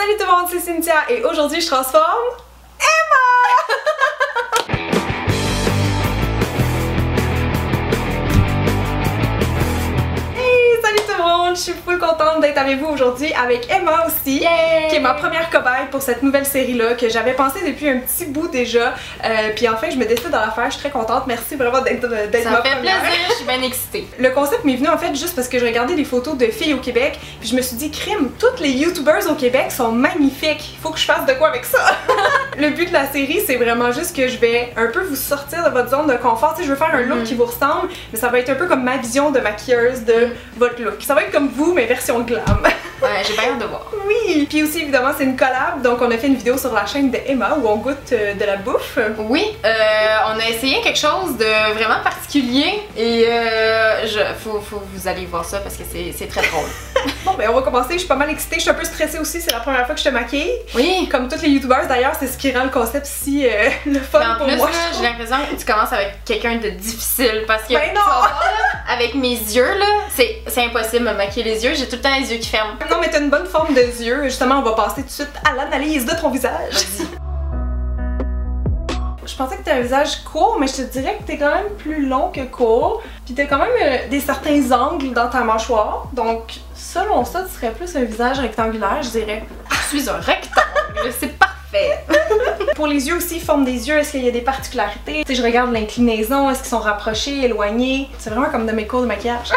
Salut tout le monde, c'est Cynthia et aujourd'hui je transforme Emma! Je suis full contente d'être avec vous aujourd'hui, avec Emma aussi, qui est ma première cobaye pour cette nouvelle série-là, que j'avais pensé depuis un petit bout déjà. Puis enfin, je me décide à la faire, je suis très contente. Merci vraiment d'être ma première. Ça me fait plaisir, je suis bien excitée. Le concept m'est venu en fait juste parce que je regardais des photos de filles au Québec, puis je me suis dit, crime, toutes les YouTubers au Québec sont magnifiques. Il faut que je fasse de quoi avec ça. Le but de la série, c'est vraiment juste que je vais un peu vous sortir de votre zone de confort. Tu sais, je veux faire un look qui vous ressemble, mais ça va être un peu comme ma vision de maquilleuse de votre look. Ça va être comme vous, mais version glam. Ouais, j'ai bien hâte de voir. Oui! Puis aussi, évidemment, c'est une collab, donc on a fait une vidéo sur la chaîne de Emma où on goûte de la bouffe. Oui, on a essayé quelque chose de vraiment particulier et vous allez voir ça parce que c'est très drôle. Bon, ben on va commencer. Je suis pas mal excitée, je suis un peu stressée aussi, c'est la première fois que je te maquille. Oui! Comme toutes les youtubeurs d'ailleurs, c'est ce qui rend le concept si le fun pour moi. J'ai l'impression que tu commences avec quelqu'un de difficile parce que ben non! Avec mes yeux là, c'est impossible de me maquiller les yeux, j'ai tout le temps les yeux qui ferment. Non mais t'as une bonne forme de yeux, justement on va passer tout de suite à l'analyse de ton visage. Vas-y. Je pensais que t'as un visage court, mais je te dirais que t'es quand même plus long que court. Puis t'as quand même des certains angles dans ta mâchoire, donc selon ça, tu serais plus un visage rectangulaire, je dirais. Je suis un rectangle, c'est parfait! Pour les yeux aussi, forme des yeux, est-ce qu'il y a des particularités? Tu sais, je regarde l'inclinaison, est-ce qu'ils sont rapprochés, éloignés? C'est vraiment comme de mes cours de maquillage.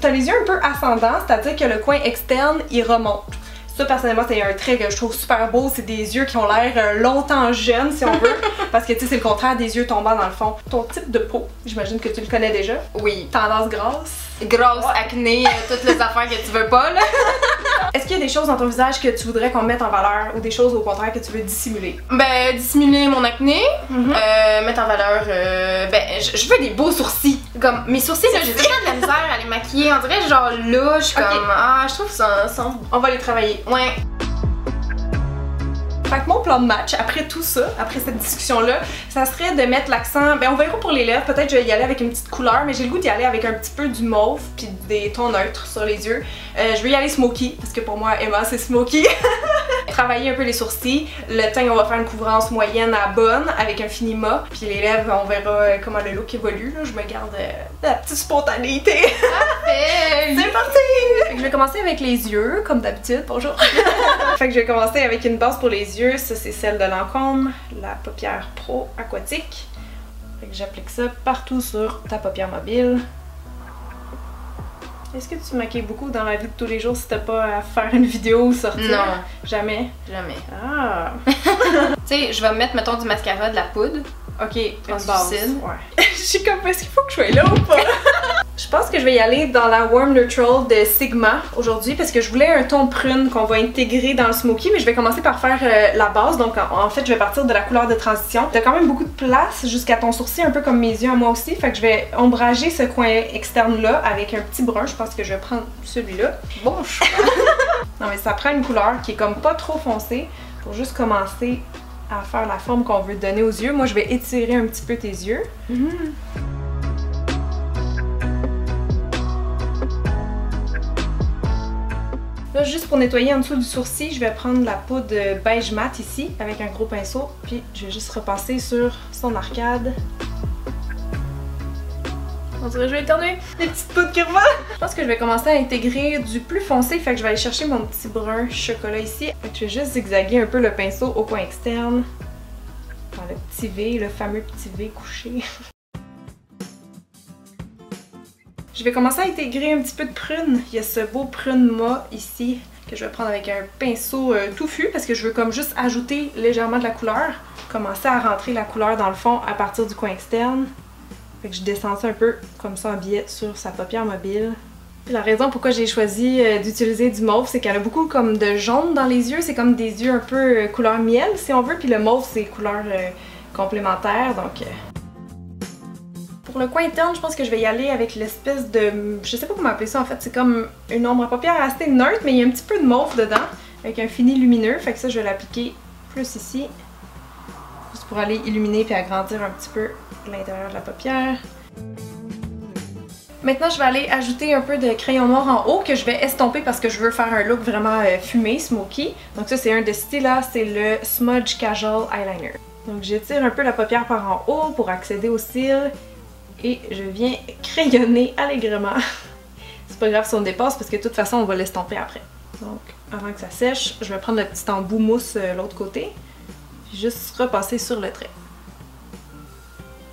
T'as les yeux un peu ascendants, c'est-à-dire que le coin externe, il remonte. Ça, personnellement, c'est un trait que je trouve super beau. C'est des yeux qui ont l'air longtemps jeunes, si on veut. Parce que, tu sais, c'est le contraire des yeux tombants dans le fond. Ton type de peau, j'imagine que tu le connais déjà. Oui. Tendance grasse. Grosse, acné, toutes les affaires que tu veux pas, là. Est-ce qu'il y a des choses dans ton visage que tu voudrais qu'on mette en valeur ou des choses au contraire que tu veux dissimuler? Ben, dissimuler mon acné, mettre en valeur, ben, je veux des beaux sourcils. Comme, mes sourcils, là, j'ai tellement de la misère à les maquiller. On dirait, genre, là, je suis comme, ah, je trouve ça, on va les travailler. Ouais. Fait que mon plan de match, après tout ça, après cette discussion-là, ça serait de mettre l'accent, ben on verra pour les lèvres, peut-être je vais y aller avec une petite couleur, mais j'ai le goût d'y aller avec un petit peu du mauve puis des tons neutres sur les yeux. Je vais y aller smoky, parce que pour moi, Emma, c'est smoky. Travailler un peu les sourcils. Le teint, on va faire une couvrance moyenne à bonne avec un finima. Puis les lèvres, on verra comment le look évolue. Là. Je me garde la petite spontanéité. Parfait! C'est parti! Fait que je vais commencer avec les yeux, comme d'habitude. Bonjour! Fait que je vais commencer avec une base pour les yeux. Ça, c'est celle de Lancôme, la paupière pro aquatique. Fait que j'applique ça partout sur ta paupière mobile. Est-ce que tu maquilles beaucoup dans la vie de tous les jours si t'as pas à faire une vidéo ou sortir? Non. Jamais? Jamais. Ah! Tu sais, je vais mettre, mettons, du mascara, de la poudre. Ok, une base. Ouais. Je suis comme, est-ce qu'il faut que je sois là ou pas? Je pense que je vais y aller dans la Warm Neutral de Sigma aujourd'hui parce que je voulais un ton prune qu'on va intégrer dans le smoky, mais je vais commencer par faire la base. Donc en fait, je vais partir de la couleur de transition. T'as quand même beaucoup de place jusqu'à ton sourcil, un peu comme mes yeux à moi aussi. Fait que je vais ombrager ce coin externe-là avec un petit brun. Je pense que je vais prendre celui-là. Bon choix! Non mais ça prend une couleur qui est comme pas trop foncée pour juste commencer à faire la forme qu'on veut donner aux yeux. Moi, je vais étirer un petit peu tes yeux. Là, juste pour nettoyer en dessous du sourcil, je vais prendre la poudre beige mat ici, avec un gros pinceau, puis je vais juste repasser sur son arcade. On dirait que je vais éternuer. Des petites poudres qui revolent! Je pense que je vais commencer à intégrer du plus foncé, fait que je vais aller chercher mon petit brun chocolat ici. Fait que je vais juste zigzaguer un peu le pinceau au coin externe. Dans le petit V, le fameux petit V couché. Je vais commencer à intégrer un petit peu de prune. Il y a ce beau prune mat ici que je vais prendre avec un pinceau touffu parce que je veux comme juste ajouter légèrement de la couleur. Commencer à rentrer la couleur dans le fond à partir du coin externe. Fait que je descends ça un peu comme ça en biais sur sa paupière mobile. Puis la raison pourquoi j'ai choisi d'utiliser du mauve, c'est qu'elle a beaucoup comme de jaune dans les yeux. C'est comme des yeux un peu couleur miel si on veut. Puis le mauve c'est couleur complémentaire donc... Pour le coin interne, je pense que je vais y aller avec l'espèce de... Je sais pas comment appeler ça en fait, c'est comme une ombre à paupières assez neutre, mais il y a un petit peu de mauve dedans, avec un fini lumineux, fait que ça je vais l'appliquer plus ici, juste pour aller illuminer puis agrandir un petit peu l'intérieur de la paupière. Maintenant, je vais aller ajouter un peu de crayon noir en haut que je vais estomper parce que je veux faire un look vraiment fumé, smoky. Donc ça, c'est un de ce style-là, c'est le Smudge Casual Eyeliner. Donc j'étire un peu la paupière par en haut pour accéder au cils et je viens crayonner allègrement. C'est pas grave si on dépasse parce que de toute façon, on va l'estomper après. Donc avant que ça sèche, je vais prendre le petit embout mousse l'autre côté, puis juste repasser sur le trait.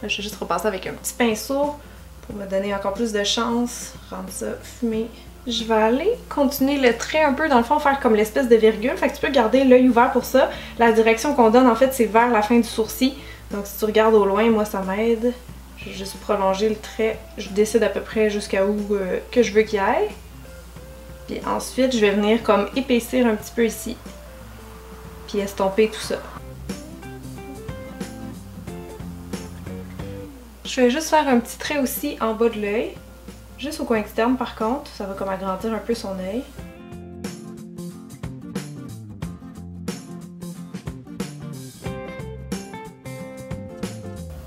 Là, je vais juste repasser avec un petit pinceau pour me donner encore plus de chance, rendre ça fumé. Je vais aller continuer le trait un peu, dans le fond, faire comme l'espèce de virgule. Fait que tu peux garder l'œil ouvert pour ça. La direction qu'on donne, en fait, c'est vers la fin du sourcil. Donc si tu regardes au loin, moi, ça m'aide. Je vais juste prolonger le trait. Je décide à peu près jusqu'à où que je veux qu'il aille. Puis ensuite, je vais venir comme épaissir un petit peu ici. Puis estomper tout ça. Je vais juste faire un petit trait aussi en bas de l'œil. Juste au coin externe par contre, ça va comme agrandir un peu son œil.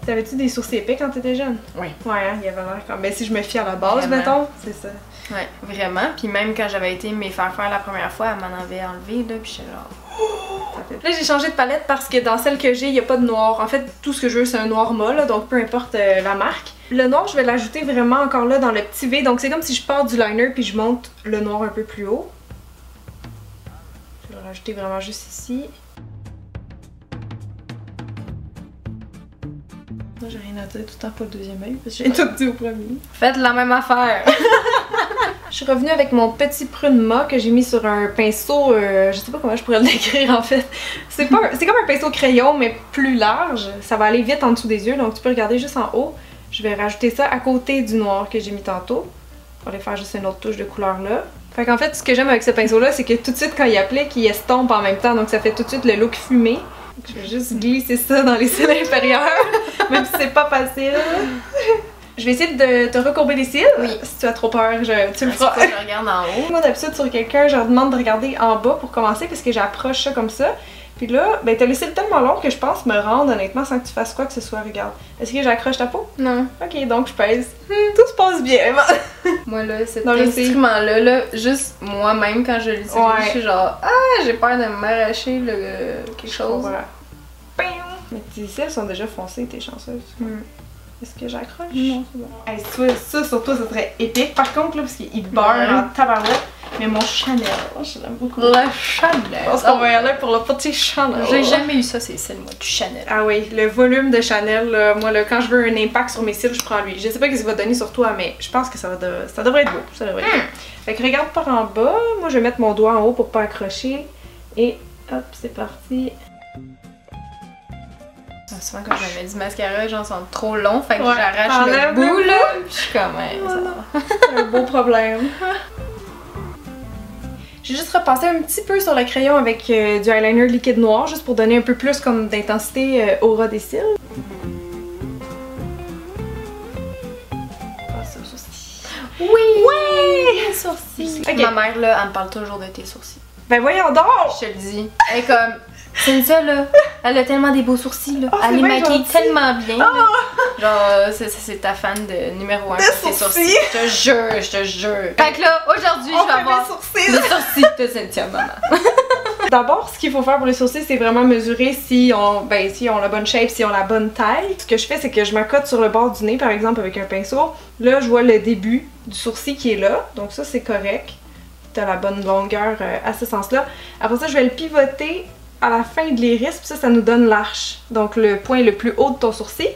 T'avais-tu des sourcils épais quand t'étais jeune? Oui. Ouais, hein, il y avait l'air comme... Ben si je me fie à la base, mettons, c'est ça. Ouais, vraiment. Puis même quand j'avais été me faire la première fois, elle m'en avait enlevé, là, puis j'étais genre... Là, j'ai changé de palette parce que dans celle que j'ai, il n'y a pas de noir. En fait, tout ce que je veux, c'est un noir mat, là, donc peu importe la marque. Le noir, je vais l'ajouter vraiment encore là dans le petit V. Donc c'est comme si je pars du liner puis je monte le noir un peu plus haut. Je vais le rajouter vraiment juste ici. Moi, j'ai rien à dire, tout le temps pas le deuxième œil parce que j'ai tout dit au premier. Faites la même affaire! Je suis revenue avec mon petit prune mat que j'ai mis sur un pinceau, je sais pas comment je pourrais le décrire en fait. C'est comme un pinceau crayon mais plus large. Ça va aller vite en dessous des yeux, donc tu peux regarder juste en haut. Je vais rajouter ça à côté du noir que j'ai mis tantôt pour aller faire juste une autre touche de couleur là. Fait qu'en fait, ce que j'aime avec ce pinceau là, c'est que tout de suite quand il applique, il estompe en même temps, donc ça fait tout de suite le look fumé. Je vais juste glisser ça dans les cils inférieurs, même si c'est pas facile. Je vais essayer de te recourber les cils. Oui. Si tu as trop peur, tu le feras. Je regarde en haut. Moi, d'habitude, sur quelqu'un, je leur demande de regarder en bas pour commencer parce que j'approche ça comme ça. Puis là, ben t'as le cil tellement long que je pense me rendre honnêtement sans que tu fasses quoi que ce soit. Regarde. Est-ce que j'accroche ta peau? Non. Ok, donc je pèse. Tout se passe bien. Moi là, cet instrument-là, là, juste moi-même quand je l'utilise, je suis genre j'ai peur de m'arracher quelque chose. Mais tes cils sont déjà foncés, t'es chanceuse. Est-ce que j'accroche? Non, c'est bon. Hey, ça sur toi, ça serait épique. Par contre, là, parce qu'il beurre en tabarouette, mais mon Chanel, je l'aime beaucoup. Le Chanel! Je pense qu'on va y aller pour le petit Chanel. J'ai jamais eu ça, c'est celle, moi, du Chanel. Ah oui, le volume de Chanel, là, moi, là, quand je veux un impact sur mes cils, je prends lui. Je sais pas ce qu'il va donner sur toi, mais je pense que ça devrait être beau. Ça devrait être beau. Fait que regarde par en bas. Moi, je vais mettre mon doigt en haut pour pas accrocher. Et hop, c'est parti. Souvent quand je mets du mascara, les gens sont trop longs, fait que j'arrache le bout là, puis je suis comme ça va. C'est un beau problème. J'ai juste repassé un petit peu sur le crayon avec du eyeliner liquide noir, juste pour donner un peu plus comme d'intensité au ras des cils. Passer aux sourcils. Oui! Les sourcils! Okay. Ma mère là, elle me parle toujours de tes sourcils. Ben voyons donc! Je te le dis. Elle est comme... Cynthia là, elle a tellement des beaux sourcils là. Elle les maquille tellement bien. Genre, c'est ta fan de numéro 1 pour tes sourcils. Je te jure. Fait que là, aujourd'hui, je vais avoir les sourcils de Cynthia, maman. D'abord, ce qu'il faut faire pour les sourcils, c'est vraiment mesurer si on la bonne shape, si on la bonne taille. Ce que je fais, c'est que je m'accote sur le bord du nez, par exemple, avec un pinceau. Là, je vois le début du sourcil qui est là. Donc ça, c'est correct. T'as la bonne longueur à ce sens-là. Après ça, je vais le pivoter à la fin de l'iris, puis ça nous donne l'arche. Donc le point le plus haut de ton sourcil.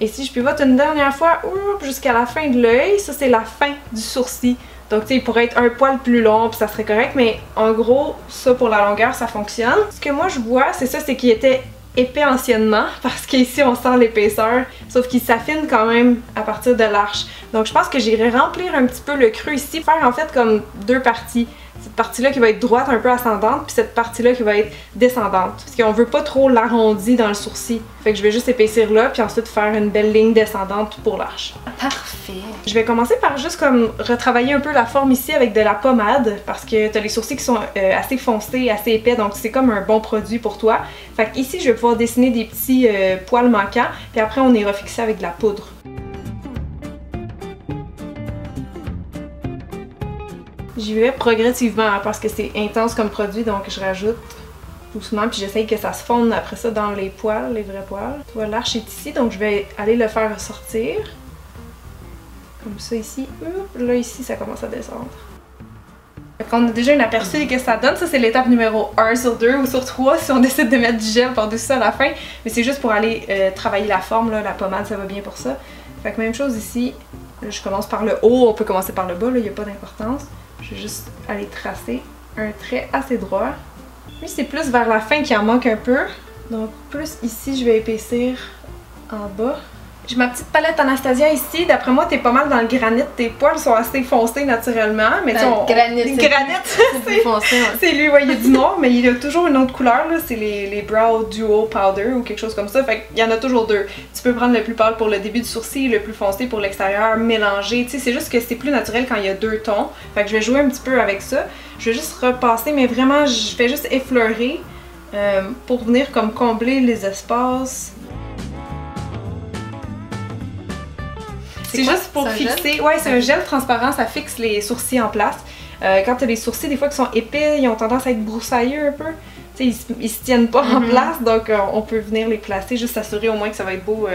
Et si je pivote une dernière fois jusqu'à la fin de l'œil, ça c'est la fin du sourcil. Donc tu sais, il pourrait être un poil plus long, puis ça serait correct, mais en gros, ça pour la longueur, ça fonctionne. Ce que moi je vois, c'est qu'il était épais anciennement, parce qu'ici on sent l'épaisseur, sauf qu'il s'affine quand même à partir de l'arche. Donc je pense que j'irai remplir un petit peu le creux ici, faire en fait comme deux parties. Cette partie-là qui va être droite, un peu ascendante, puis cette partie-là qui va être descendante. Parce qu'on veut pas trop l'arrondi dans le sourcil. Fait que je vais juste épaissir là, puis ensuite faire une belle ligne descendante pour l'arche. Parfait! Je vais commencer par juste comme retravailler un peu la forme ici avec de la pommade, parce que t'as les sourcils qui sont assez foncés, assez épais, donc c'est comme un bon produit pour toi. Fait que ici, je vais pouvoir dessiner des petits poils manquants, puis après on ira fixer avec de la poudre. J'y vais progressivement hein, parce que c'est intense comme produit, donc je rajoute doucement puis j'essaye que ça se fonde après ça dans les poils, les vrais poils. Tu vois, l'arche est ici, donc je vais aller le faire ressortir. Comme ça ici. Là ici, ça commence à descendre. On a déjà un aperçu de ce que ça donne. Ça, c'est l'étape numéro 1 sur 2 ou sur 3 si on décide de mettre du gel par-dessus ça à la fin. Mais c'est juste pour aller travailler la forme, là. La pommade, ça va bien pour ça. Fait que même chose ici. Là, je commence par le haut, on peut commencer par le bas, il n'y a pas d'importance. Je vais juste aller tracer un trait assez droit. Lui, c'est plus vers la fin qu'il en manque un peu. Donc, plus ici, je vais épaissir en bas. J'ai ma petite palette Anastasia ici. D'après moi, t'es pas mal dans le granit. Tes poils sont assez foncés naturellement. Mais granit, c'est lui, ouais, il y a du noir, mais il y a toujours une autre couleur. C'est les Brow Duo Powder ou quelque chose comme ça. Fait qu'il y en a toujours deux. Tu peux prendre le plus pâle pour le début du sourcil, le plus foncé pour l'extérieur, mélanger. Tu sais, c'est juste que c'est plus naturel quand il y a deux tons. Fait que je vais jouer un petit peu avec ça. Je vais juste repasser, mais vraiment, je fais juste effleurer pour venir comme combler les espaces. C'est juste pour fixer. Ouais, c'est un gel transparent, ça fixe les sourcils en place. Quand tu as les sourcils, des fois qui sont épais, ils ont tendance à être broussailleux un peu. Tu sais, ils se tiennent pas en place, donc on peut venir les placer, juste s'assurer au moins que ça va être beau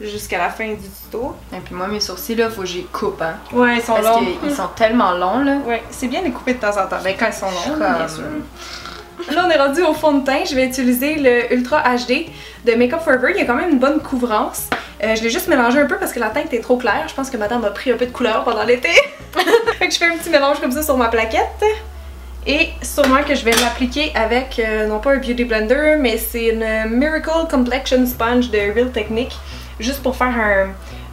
jusqu'à la fin du tuto. Et puis moi, mes sourcils, là, faut que j'y coupe, hein. Ouais, ils sont longs. Parce qu'ils sont tellement longs, là. Ouais, c'est bien de les couper de temps en temps. Ben, quand ils sont longs, bien sûr. Là, on est rendu au fond de teint. Je vais utiliser le Ultra HD de Makeup Forever. Il y a quand même une bonne couvrance. Je l'ai juste mélangé un peu parce que la teinte est trop claire. Je pense que madame a pris un peu de couleur pendant l'été. Fait que je fais un petit mélange comme ça sur ma plaquette. Et sûrement que je vais l'appliquer avec, non pas un Beauty Blender, mais c'est une Miracle Complexion Sponge de Real Technique. Juste pour faire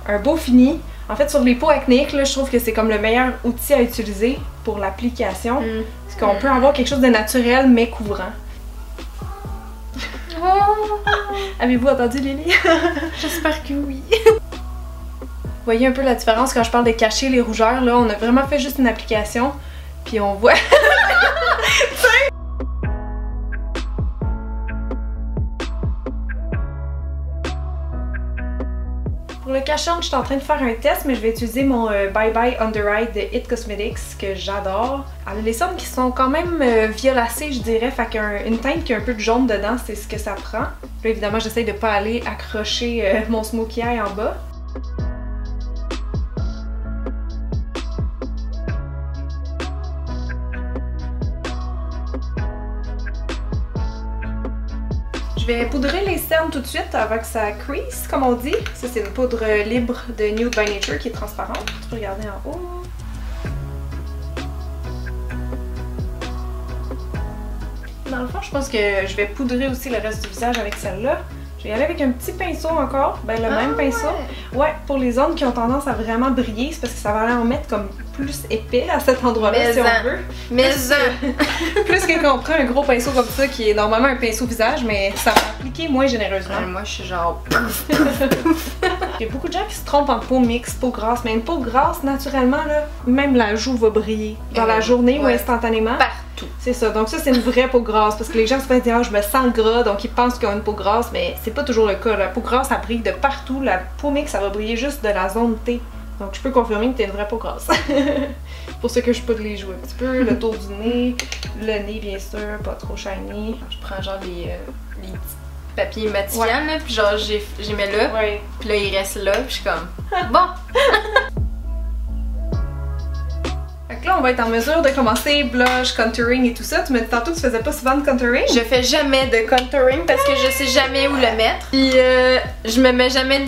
un beau fini. En fait, sur les peaux acnéiques, là, je trouve que c'est comme le meilleur outil à utiliser pour l'application. Parce qu'on peut avoir quelque chose de naturel mais couvrant. Oh. Avez-vous entendu Lily? J'espère que oui. Vous voyez un peu la différence quand je parle de cacher les rougeurs. Là, on a vraiment fait juste une application. Puis on voit... Pour le cache-œil, je suis en train de faire un test, mais je vais utiliser mon Bye Bye Under Eye de It Cosmetics que j'adore. Elle a les cernes qui sont quand même violacées, je dirais, fait qu'une teinte qui a un peu de jaune dedans, c'est ce que ça prend. Là, évidemment, j'essaye de pas aller accrocher mon smokey eye en bas. Je vais poudrer les cernes tout de suite avant que ça crease, comme on dit. Ça, c'est une poudre libre de Nude by Nature qui est transparente. Tu peux regarder en haut. Dans le fond, je pense que je vais poudrer aussi le reste du visage avec celle-là. Je vais y aller avec un petit pinceau encore, ben le même pinceau. Ouais, pour les zones qui ont tendance à vraiment briller, c'est parce que ça va aller en mettre comme plus épais à cet endroit-là si on veut. Plus que quand on prend un gros pinceau comme ça, qui est normalement un pinceau visage, mais ça va appliquer moins généreusement. Moi, je suis genre... Il y a beaucoup de gens qui se trompent en peau mixte, peau grasse, mais une peau grasse, naturellement, là, même la joue va briller dans la journée ou instantanément. Partout. C'est ça, donc ça c'est une vraie peau grasse, parce que les gens se font dire « Ah, je me sens gras », donc ils pensent qu'ils ont une peau grasse, mais c'est pas toujours le cas. La peau grasse, ça brille de partout, la peau mixte, ça va briller juste de la zone T. Donc je peux confirmer que t'es une vraie peau grasse. Pour ça que je poudre les joues un petit peu, le tour du nez, le nez bien sûr, pas trop shiny. Je prends genre les petits papiers matillants là, puis genre j'y mets là, puis là il reste là, puis je suis comme bon! Fait que là on va être en mesure de commencer blush, contouring et tout ça. Tu m'as dit tantôt que tu faisais pas souvent de contouring? Je fais jamais de contouring parce que je sais jamais où le mettre. Puis je me mets jamais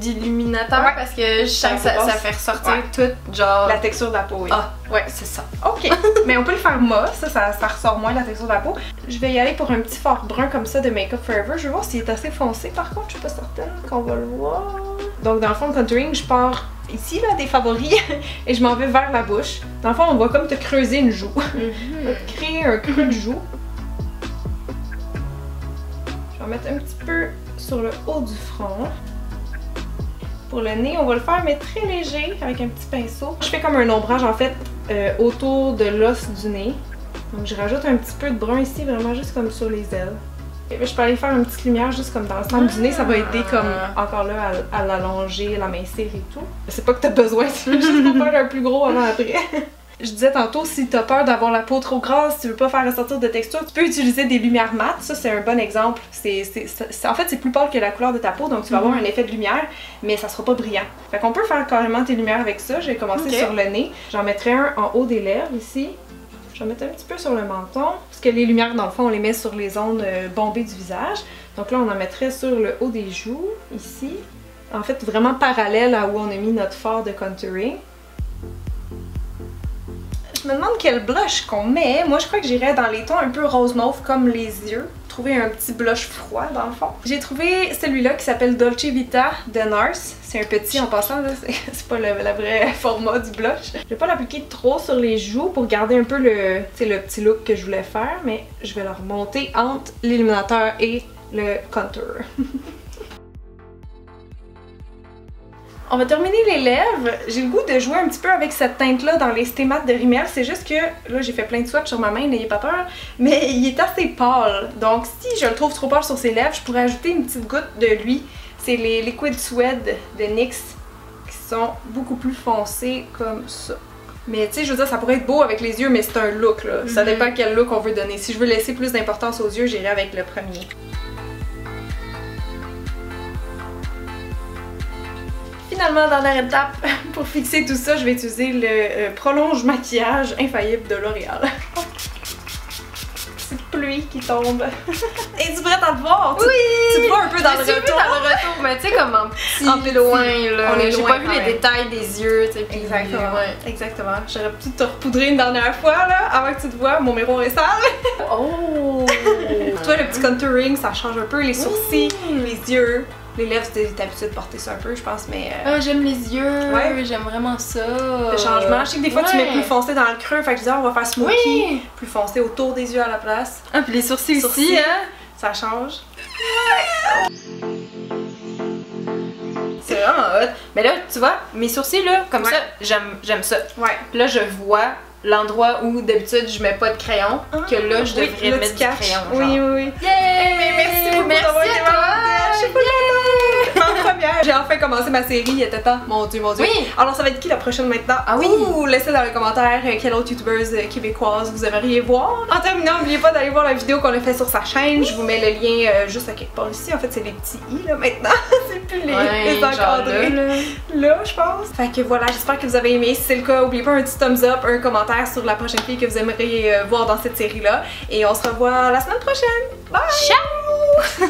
d'illuminateur parce que je sens que ça fait ressortir toute genre... la texture de la peau, oui. Ah, ouais, c'est ça. Ok, mais on peut le faire mat, ça ressort moins la texture de la peau. Je vais y aller pour un petit fard brun comme ça de Makeup Forever. Je vais voir s'il est assez foncé par contre, je suis pas certaine qu'on va le voir. Donc dans le fond, le contouring, je pars ici là des favoris et je m'en vais vers la bouche. Dans le fond, on va comme te creuser une joue. On va te créer un creux de joue. Je vais en mettre un petit peu sur le haut du front. Pour le nez, on va le faire mais très léger avec un petit pinceau. Je fais comme un ombrage en fait autour de l'os du nez. Donc je rajoute un petit peu de brun ici, vraiment juste comme sur les ailes. Et je peux aller faire une petite lumière juste comme dans le centre du nez, ça va aider comme encore là à l'allonger, à l'amincir et tout. C'est pas que t'as besoin, c'est juste pour faire un plus gros avant après. je disais tantôt, si t'as peur d'avoir la peau trop grasse, si tu veux pas faire ressortir de texture, tu peux utiliser des lumières mates. Ça, c'est un bon exemple. En fait, c'est plus pâle que la couleur de ta peau, donc tu vas avoir un effet de lumière, mais ça sera pas brillant. Fait qu'on peut faire carrément tes lumières avec ça. J'ai commencé sur le nez. J'en mettrai un en haut des lèvres, ici. J'en mettais un petit peu sur le menton, parce que les lumières, dans le fond, on les met sur les zones bombées du visage. Donc là, on en mettrait sur le haut des joues, ici. En fait, vraiment parallèle à où on a mis notre fard de contouring. Je me demande quel blush qu'on met. Moi, je crois que j'irais dans les tons un peu rose mauve comme les yeux. Trouver un petit blush froid dans le fond. J'ai trouvé celui-là qui s'appelle Dolce Vita de NARS. C'est un petit en passant, là. C'est pas le vrai format du blush. Je vais pas l'appliquer trop sur les joues pour garder un peu le petit look que je voulais faire, mais je vais le remonter entre l'illuminateur et le contour. On va terminer les lèvres. J'ai le goût de jouer un petit peu avec cette teinte-là dans les stémates de Rimmel. C'est juste que, là, j'ai fait plein de swatchs sur ma main, n'ayez pas peur, mais il est assez pâle. Donc, si je le trouve trop pâle sur ses lèvres, je pourrais ajouter une petite goutte de lui. C'est les Liquid Suede de NYX qui sont beaucoup plus foncés comme ça. Mais tu sais, je veux dire, ça pourrait être beau avec les yeux, mais c'est un look, là. Ça dépend quel look on veut donner. Si je veux laisser plus d'importance aux yeux, j'irai avec le premier. Finalement, dernière étape, pour fixer tout ça, je vais utiliser le prolonge maquillage infaillible de L'Oréal. Petite pluie qui tombe. Es-tu prête à te voir? Oui! Tu te vois un peu dans le retour? Dans le retour, mais tu sais, comme en petit, loin, là. On est J'ai loin pas vu les détails des yeux, tu sais. Exactement. Exactement. J'aurais pu te repoudrer une dernière fois, là, avant que tu te vois. Mon miroir est sale. Oh! Pour toi, le petit contouring, ça change un peu. Les sourcils, les yeux. Les lèvres, t'es habitué de porter ça un peu, je pense, mais... j'aime les yeux, j'aime vraiment ça. Le changement. Je sais que des fois, tu mets plus foncé dans le creux, fait que je disais, on va faire smoky, plus foncé autour des yeux à la place. Ah, puis les sourcils aussi, hein? Ça change. C'est vraiment hot. Mais là, tu vois, mes sourcils, là, comme ça, j'aime ça. Ouais. Puis là, je vois l'endroit où d'habitude je mets pas de crayon, que là, je devrais mettre du crayon. Genre. Oui, oui, oui. Yeah! Mais merci beaucoup d'avoir été je sais pas en première. J'ai enfin commencé ma série, il était temps. Mon Dieu, mon Dieu. Oui. Alors, ça va être qui la prochaine maintenant? Ah oui! Ouh, laissez dans les commentaires quelle autre youtubeuse québécoise vous aimeriez voir. En terminant, n'oubliez pas d'aller voir la vidéo qu'on a fait sur sa chaîne. Je vous mets le lien juste à quelque part ici. En fait, c'est les petits i là maintenant. C'est plus les encadrés. Là, je pense. Fait que voilà, j'espère que vous avez aimé. Si c'est le cas, n'oubliez pas un petit thumbs up, un commentaire sur la prochaine fille que vous aimeriez voir dans cette série-là. Et on se revoit la semaine prochaine. Bye! Ciao!